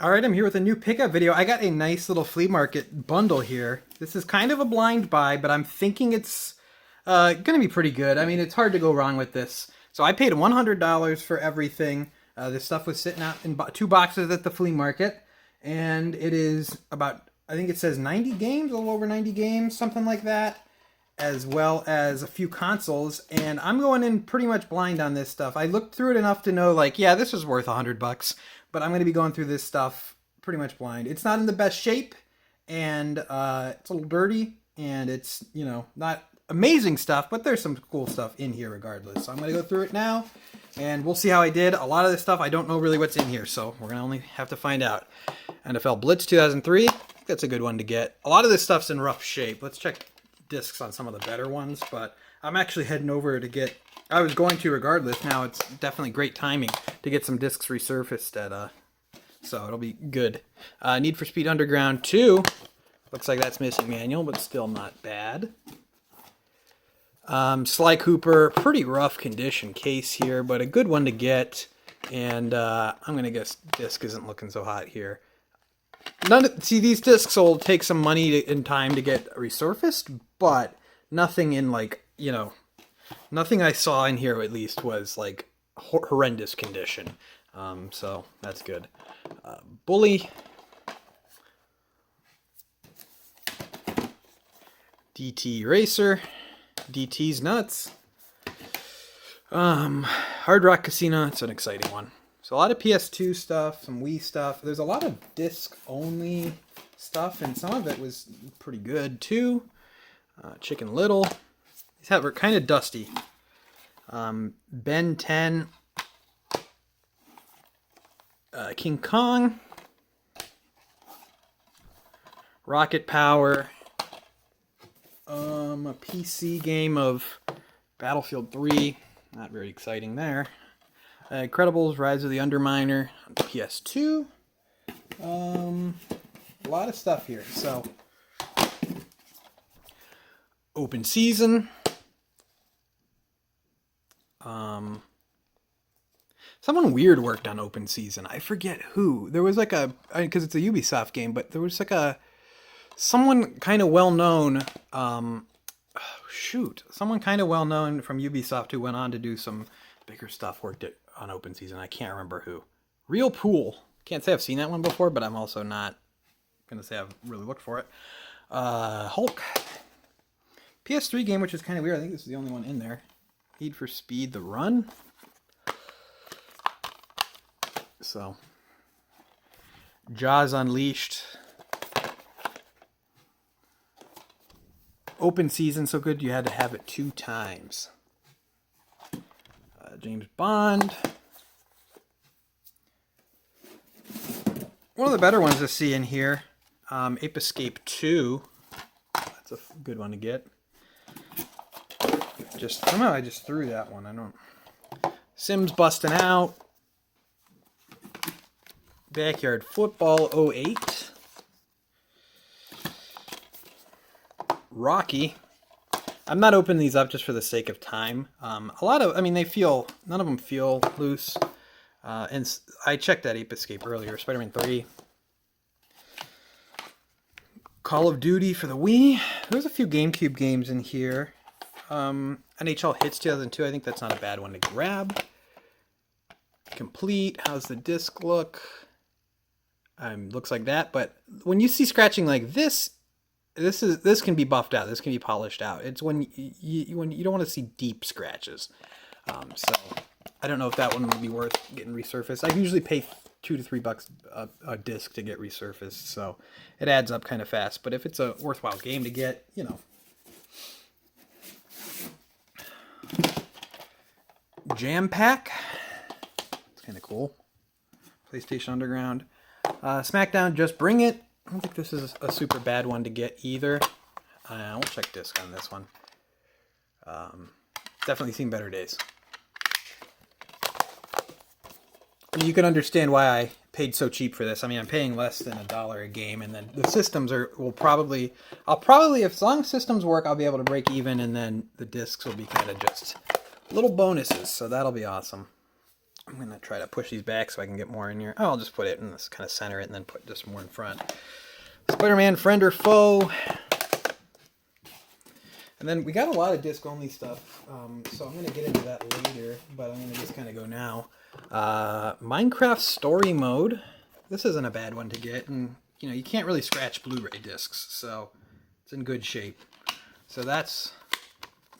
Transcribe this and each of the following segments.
All right, I'm here with a new pickup video. I got a nice little flea market bundle here. This is kind of a blind buy, but I'm thinking it's going to be pretty good. I mean, it's hard to go wrong with this. So I paid $100 for everything. This stuff was sitting out in two boxes at the flea market, and it is about, I think it says 90 games, a little over 90 games, something like that, as well as a few consoles. And I'm going in pretty much blind on this stuff. I looked through it enough to know, like, yeah, this is worth $100. But I'm going to be going through this stuff pretty much blind. It's not in the best shape, and it's a little dirty, and it's, you know, not amazing stuff, but there's some cool stuff in here regardless. So I'm going to go through it now, and we'll see how I did. A lot of this stuff, I don't know really what's in here, so we're going to only have to find out. NFL Blitz 2003, that's a good one to get. A lot of this stuff's in rough shape. Let's check discs on some of the better ones, but I'm actually heading over to get... I was going to regardless. Now it's definitely great timing to get some discs resurfaced at, so it'll be good. Need for Speed Underground 2. Looks like that's missing manual, but still not bad. Sly Cooper, pretty rough condition case here, but a good one to get. And I'm going to guess disc isn't looking so hot here. See, these discs will take some money and time to get resurfaced, but nothing in, like, you know... Nothing I saw in here, at least, was, like, horrendous condition. So, that's good. Bully. DT Racer. DT's Nuts. Hard Rock Casino. It's an exciting one. So, a lot of PS2 stuff, some Wii stuff. There's a lot of disc-only stuff, and some of it was pretty good, too. Chicken Little. These are kind of dusty. Ben 10. King Kong. Rocket Power. A PC game of Battlefield 3. Not very exciting there. Incredibles Rise of the Underminer on PS2. A lot of stuff here. So, Open Season. Someone weird worked on Open Season. I forget who. There was like because it's a Ubisoft game, but there was like someone kind of well known. Someone kind of well known from Ubisoft who went on to do some bigger stuff. Worked on Open Season. I can't remember who. Real Pool. Can't say I've seen that one before, but I'm also not gonna say I've really looked for it. Hulk. PS3 game, which is kind of weird. I think this is the only one in there. Need for Speed The Run. So, Jaws Unleashed. Open Season, so good you had to have it 2 times. James Bond. One of the better ones to see in here. Ape Escape 2. That's a good one to get. Somehow I just threw that one. I don't. Sims Busting Out. Backyard Football 08. Rocky. I'm not opening these up just for the sake of time. None of them feel loose. And I checked that Ape Escape earlier. Spider-Man 3. Call of Duty for the Wii. There's a few GameCube games in here. NHL Hits 2002, I think that's not a bad one to grab. Complete, how's the disc look? Looks like that, but when you see scratching like this can be buffed out. This can be polished out. It's when you don't want to see deep scratches. So I don't know if that one would be worth getting resurfaced. I usually pay $2 to $3 a disc to get resurfaced, so it adds up kind of fast. But if it's a worthwhile game to get, you know. Jam Pack. It's kind of cool. PlayStation Underground. SmackDown Just Bring It. I don't think this is a super bad one to get either. We'll check disc on this one. Definitely seen better days. I mean, you can understand why I paid so cheap for this. I mean, I'm paying less than $1 a game, and then the systems I'll probably, as long as systems work, I'll be able to break even, and then the discs will be kind of just little bonuses, so that'll be awesome. I'm going to try to push these back so I can get more in here. Oh, I'll just put it in this, kind of center it, and then put just more in front. Spider-Man, Friend or Foe. And then we got a lot of disc-only stuff, so I'm going to get into that later, but I'm going to just kind of go now. Minecraft Story Mode. This isn't a bad one to get, and you know, you can't really scratch Blu-ray discs, so it's in good shape. So that's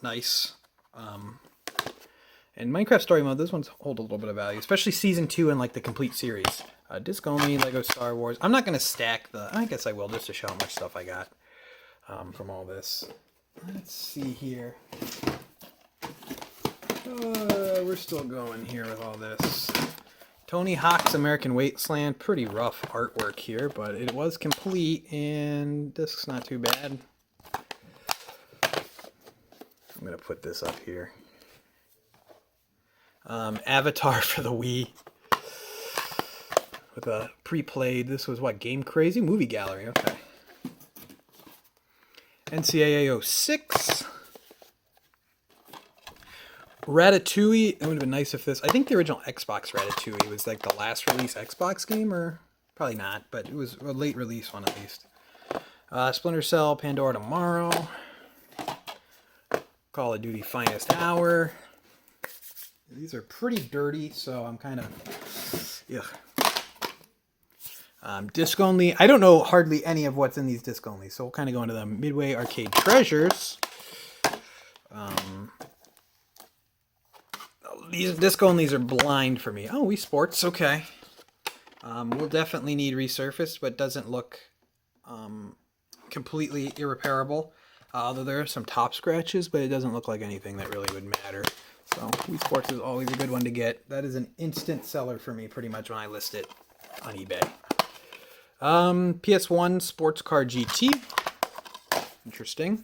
nice. And Minecraft Story Mode, those ones hold a little bit of value, especially Season 2 and like the complete series. Disc only, Lego Star Wars. I'm not going to stack the... I guess I will, just to show how much stuff I got from all this. Let's see here. We're still going here with all this. Tony Hawk's American Wasteland. Pretty rough artwork here, but it was complete, and disc's not too bad. I'm going to put this up here. Avatar for the Wii. With a pre-played, this was what, Game Crazy? Movie Gallery, okay. NCAA 06. Ratatouille. It would have been nice if this... I think the original Xbox Ratatouille was like the last release Xbox game, or... Probably not, but it was a late release one at least. Splinter Cell, Pandora Tomorrow. Call of Duty Finest Hour. These are pretty dirty, so I'm kind of... Yeah. Disc only. I don't know hardly any of what's in these disc only, so we'll kind of go into them. Midway Arcade Treasures. These disc onlys are blind for me. Oh, Wii Sports, okay. We'll definitely need resurfaced, but doesn't look completely irreparable. Although there are some top scratches, but it doesn't look like anything that really would matter. So Wii Sports is always a good one to get. That is an instant seller for me pretty much when I list it on eBay. PS1 Sports Car GT. Interesting.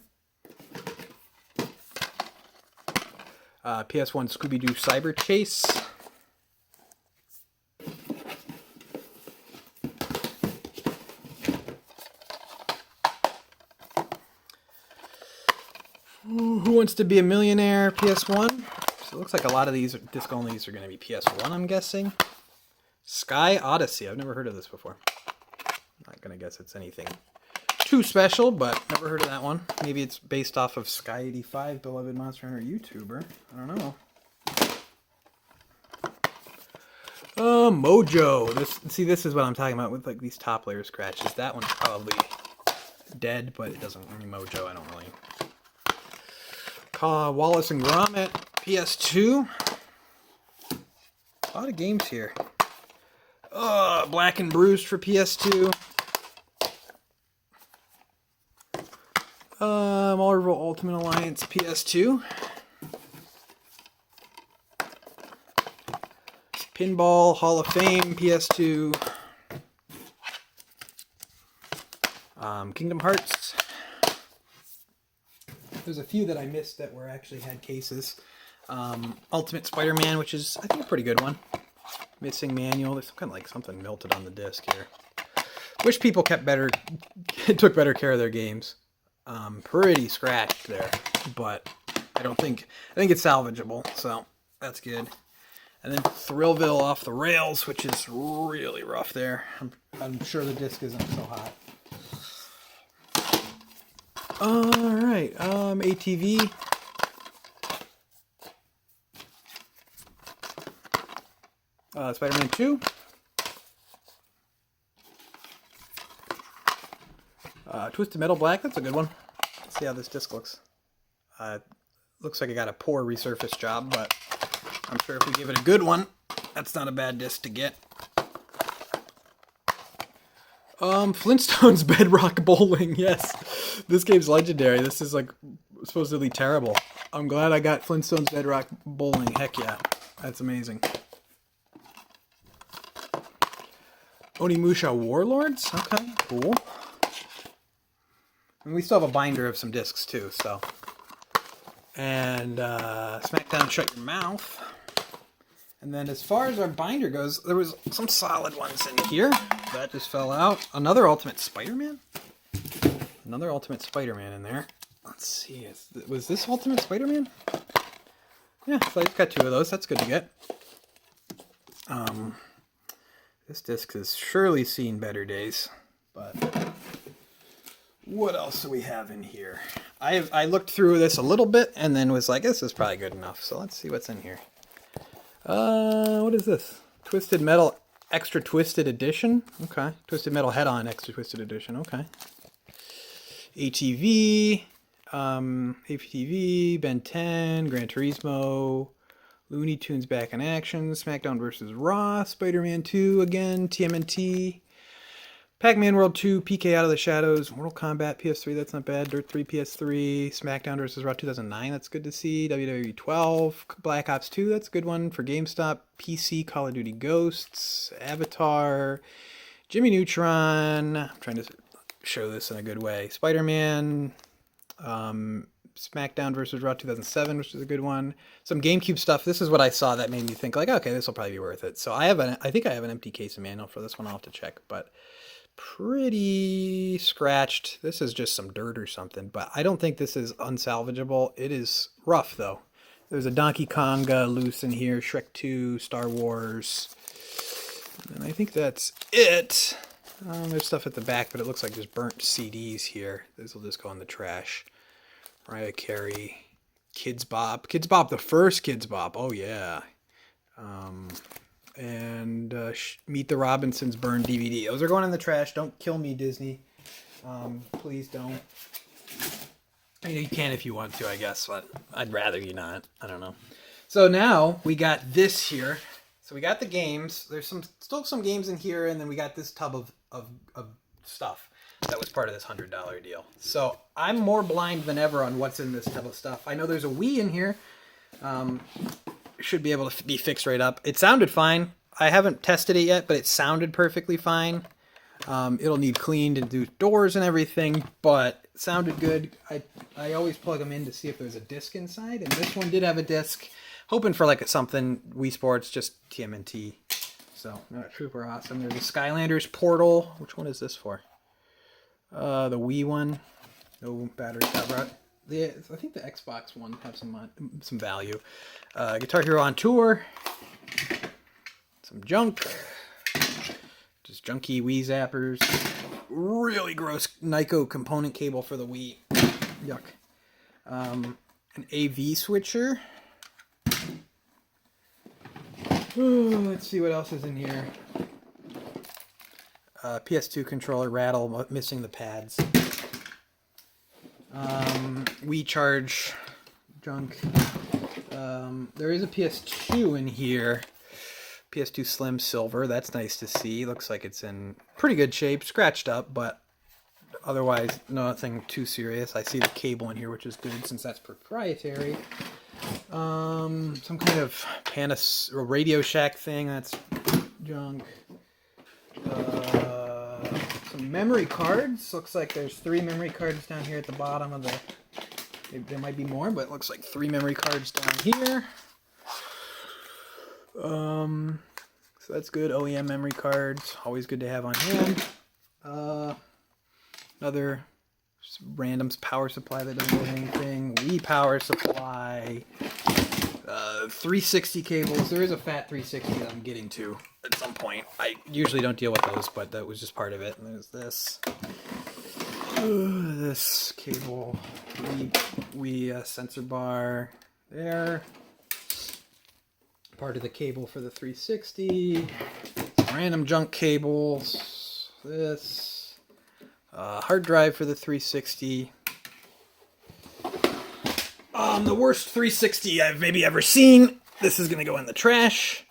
PS1 Scooby-Doo Cyber Chase. Who Wants to Be a Millionaire? PS1. So it looks like a lot of these disc onlys are going to be PS1, I'm guessing. Sky Odyssey. I've never heard of this before. Not going to guess it's anything too special, but never heard of that one. Maybe it's based off of Sky85, beloved Monster Hunter YouTuber. I don't know. Mojo. This is what I'm talking about with like these top layer scratches. That one's probably dead, but it doesn't. I mean, Mojo, I don't really. Wallace and Gromit, PS2. A lot of games here. Black and Bruised for PS2. Marvel Ultimate Alliance PS2. Pinball Hall of Fame PS2. Kingdom Hearts. There's a few that I missed that were actually had cases. Ultimate Spider-Man, which is I think a pretty good one. Missing manual. There's kind of like something melted on the disc here. Wish people took better care of their games. Pretty scratched there, but I think it's salvageable, so that's good. And then Thrillville Off the Rails, which is really rough there. I'm sure the disc isn't so hot. All right, ATV. Spider-Man 2. Twisted Metal Black, that's a good one. Let's see how this disc looks. Looks like it got a poor resurface job, but I'm sure if we give it a good one, that's not a bad disc to get. Flintstones Bedrock Bowling, yes. This game's legendary. This is like supposedly terrible. I'm glad I got Flintstones Bedrock Bowling. Heck yeah, that's amazing. Onimusha Warlords, okay, cool. And we still have a binder of some discs too, so. And Smackdown Shut Your Mouth. And then as far as our binder goes, there was some solid ones in here. That just fell out. Another Ultimate Spider-Man? Another Ultimate Spider-Man in there. Let's see, was this Ultimate Spider-Man? Yeah, so I just got two of those. That's good to get. This disc has surely seen better days. But what else do we have in here? I looked through this a little bit and then was like, this is probably good enough. So let's see what's in here. What is this? Twisted Metal Extra Twisted Edition. Okay. Twisted Metal Head-On Extra Twisted Edition. Okay. ATV, Ben 10, Gran Turismo, Looney Tunes Back in Action, SmackDown vs. Raw, Spider-Man 2 again, TMNT, Pac-Man World 2, PK Out of the Shadows, Mortal Kombat PS3, that's not bad, Dirt 3 PS3, SmackDown vs. Raw 2009, that's good to see, WWE 12, Black Ops 2, that's a good one for GameStop, PC, Call of Duty Ghosts, Avatar, Jimmy Neutron, I'm trying to show this in a good way, Spider-Man, SmackDown vs. Raw 2007, which is a good one. Some GameCube stuff. This is what I saw that made me think like, okay, this will probably be worth it. So I think I have an empty case of manual for this one. I'll have to check, but pretty scratched. This is just some dirt or something, but I don't think this is unsalvageable. It is rough though. There's a Donkey Kong loose in here, Shrek 2, Star Wars, and I think that's it. There's stuff at the back, but it looks like there's burnt CDs here. This will just go in the trash. Mariah Carey, Kids Bop, the first Kids Bop, oh yeah. And Meet the Robinsons burned DVD. Those are going in the trash. Don't kill me, Disney. Please don't. I mean, you can if you want to, I guess, but I'd rather you not. I don't know. So now we got this here. So we got the games. There's still some games in here, and then we got this tub of stuff that was part of this $100 deal. So I'm more blind than ever on what's in this tub of stuff. I know there's a Wii in here. Should be able to be fixed right up. It sounded fine. I haven't tested it yet, but it sounded perfectly fine. It'll need cleaned and do doors and everything, but it sounded good. I always plug them in to see if there's a disc inside, and this one did have a disc. Hoping for like something Wii Sports, just TMNT. So not super awesome. There's a Skylanders Portal. Which one is this for? The Wii one. No battery cover. I think the Xbox one have some value. Guitar Hero on Tour. Some junk. Just junky Wii zappers. Really gross Nyko component cable for the Wii. Yuck. An AV switcher. Ooh, let's see what else is in here. PS2 controller rattle, missing the pads. Wii charge junk. There is a PS2 in here. PS2 Slim Silver. That's nice to see. Looks like it's in pretty good shape. Scratched up, but otherwise nothing too serious. I see the cable in here, which is good since that's proprietary. Some kind of Radio Shack thing. That's junk. Some memory cards. Looks like there's 3 memory cards down here at the bottom of the... There might be more, but it looks like 3 memory cards down here. So that's good. OEM memory cards. Always good to have on hand. Another random power supply that doesn't do anything. Wii power supply. 360 cables. There is a fat 360 that I'm getting to at some point. I usually don't deal with those, but that was just part of it. And there's this. This cable. Wii sensor bar. There. Part of the cable for the 360. Some random junk cables. This. Hard drive for the 360. The worst 360 I've maybe ever seen. This is going to go in the trash.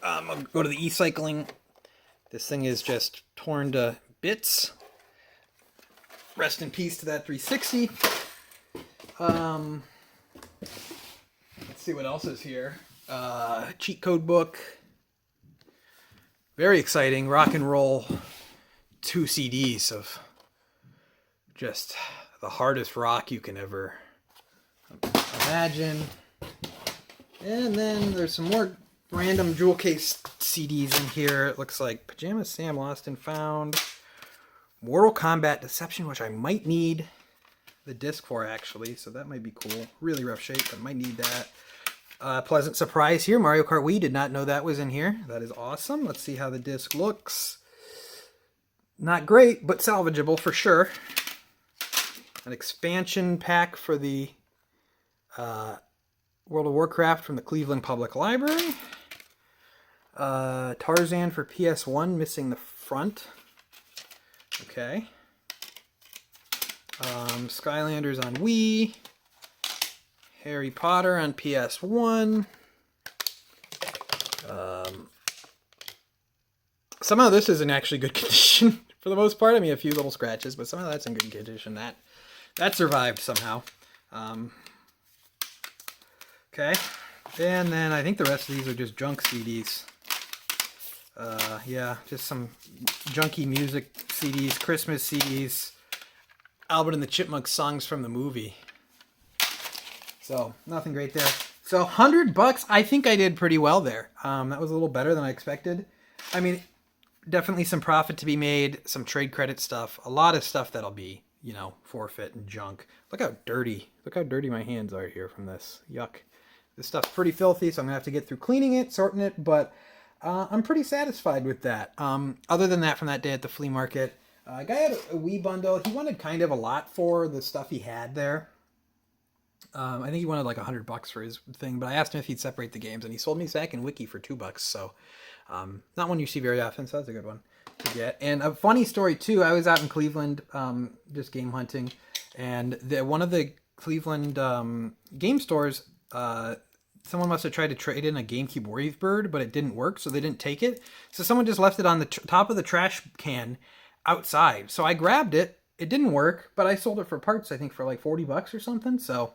I'll go to the e-cycling. This thing is just torn to bits. Rest in peace to that 360. Let's see what else is here. Cheat code book. Very exciting. Rock and roll. 2 CDs of just the hardest rock you can ever imagine. And then there's some more random jewel case CDs in here. It looks like Pajama Sam Lost and Found. Mortal Kombat Deception, which I might need the disc for actually, so that might be cool. Really rough shape, but might need that. Pleasant surprise here. Mario Kart Wii, did not know that was in here. That is awesome. Let's see how the disc looks. Not great, but salvageable for sure. An expansion pack for the World of Warcraft from the Cleveland Public Library. Tarzan for PS1, missing the front. Okay. Skylanders on Wii. Harry Potter on PS1. Some of this is in actually good condition for the most part. I mean, a few little scratches, but some of that's in good condition. That survived somehow. Okay. And then I think the rest of these are just junk CDs. Yeah, just some junky music CDs, Christmas CDs, Albert and the Chipmunks songs from the movie. So, nothing great there. So, $100, I think I did pretty well there. That was a little better than I expected. I mean, definitely some profit to be made, some trade credit stuff, a lot of stuff that'll be, you know, forfeit and junk. Look how dirty my hands are here from this. Yuck. This stuff's pretty filthy, so I'm going to have to get through cleaning it, sorting it, but I'm pretty satisfied with that. Other than that, from that day at the flea market, a guy had a Wii bundle. He wanted kind of a lot for the stuff he had there. I think he wanted like $100 for his thing, but I asked him if he'd separate the games, and he sold me Zack and Wiki for $2. So, not one you see very often, so that's a good one to get. And a funny story too. I was out in Cleveland, just game hunting, and one of the Cleveland game stores, someone must have tried to trade in a GameCube Wave Bird, but it didn't work, so they didn't take it. So someone just left it on the top of the trash can outside. So I grabbed it. It didn't work, but I sold it for parts, I think, for like $40 or something. So,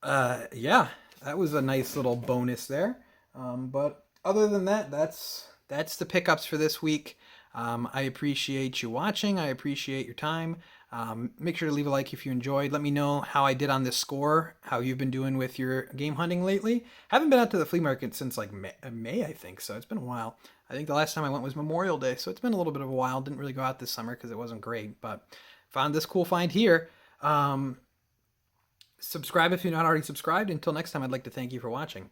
yeah, that was a nice little bonus there. But other than that, that's the pickups for this week. I appreciate you watching. I appreciate your time. Make sure to leave a like if you enjoyed. Let me know how I did on this score, how you've been doing with your game hunting lately. Haven't been out to the flea market since like May, I think, so it's been a while. I think the last time I went was Memorial Day, so it's been a little bit of a while. Didn't really go out this summer because it wasn't great, but found this cool find here. Subscribe if you're not already subscribed. Until next time, I'd like to thank you for watching.